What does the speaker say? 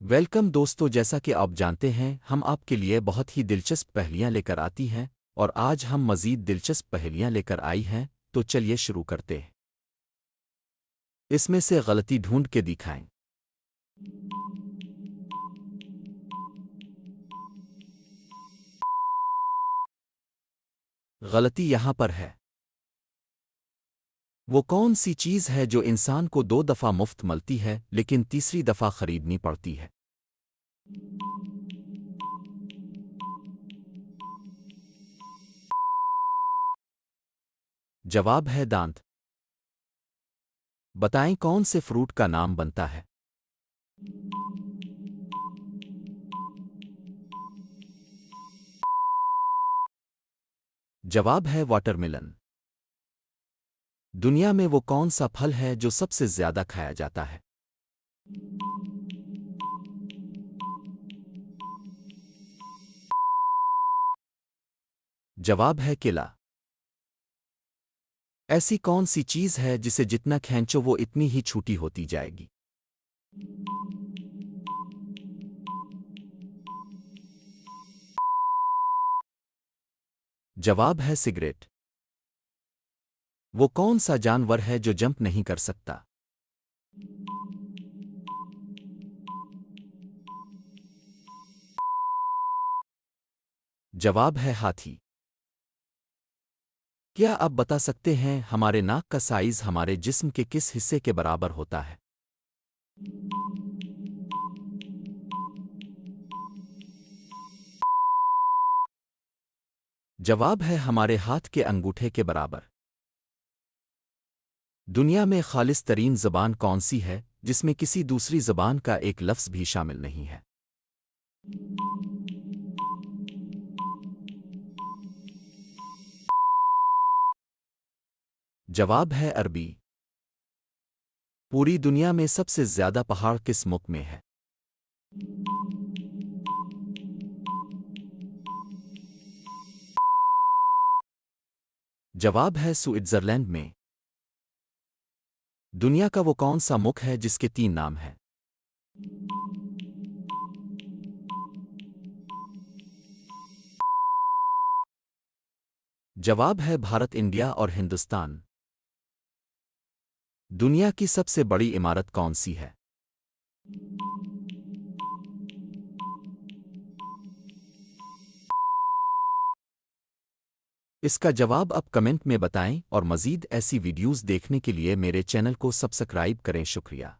Welcome दोस्तों, जैसा कि आप जानते हैं हम आपके लिए बहुत ही दिलचस्प पहेलियां लेकर आती हैं और आज हम मज़ीद दिलचस्प पहेलियां लेकर आई हैं। तो चलिए शुरू करते हैं। इसमें से गलती ढूंढ के दिखाएं। गलती यहाँ पर है। वो कौन सी चीज़ है जो इंसान को 2 दफ़ा मुफ्त मिलती है लेकिन तीसरी दफ़ा खरीदनी पड़ती है? जवाब है दांत। बताएं कौन से फ्रूट का नाम बनता है? जवाब है वाटरमेलन। दुनिया में वो कौन सा फल है जो सबसे ज्यादा खाया जाता है? जवाब है केला। ऐसी कौन सी चीज है जिसे जितना खींचो वो इतनी ही छोटी होती जाएगी? जवाब है सिगरेट। वो कौन सा जानवर है जो जंप नहीं कर सकता? जवाब है हाथी। क्या आप बता सकते हैं हमारे नाक का साइज हमारे जिस्म के किस हिस्से के बराबर होता है? जवाब है हमारे हाथ के अंगूठे के बराबर। दुनिया में खालिस तरीन ज़बान कौन सी है जिसमें किसी दूसरी ज़बान का एक लफ्ज़ भी शामिल नहीं है? जवाब है अरबी। पूरी दुनिया में सबसे ज्यादा पहाड़ किस मुल्क में है? जवाब है स्विट्जरलैंड में। दुनिया का वो कौन सा मुल्क है जिसके 3 नाम हैं? जवाब है भारत, इंडिया और हिंदुस्तान। दुनिया की सबसे बड़ी इमारत कौन सी है? इसका जवाब अब कमेंट में बताएं और मज़ीद ऐसी वीडियोज़ देखने के लिए मेरे चैनल को सब्सक्राइब करें। शुक्रिया।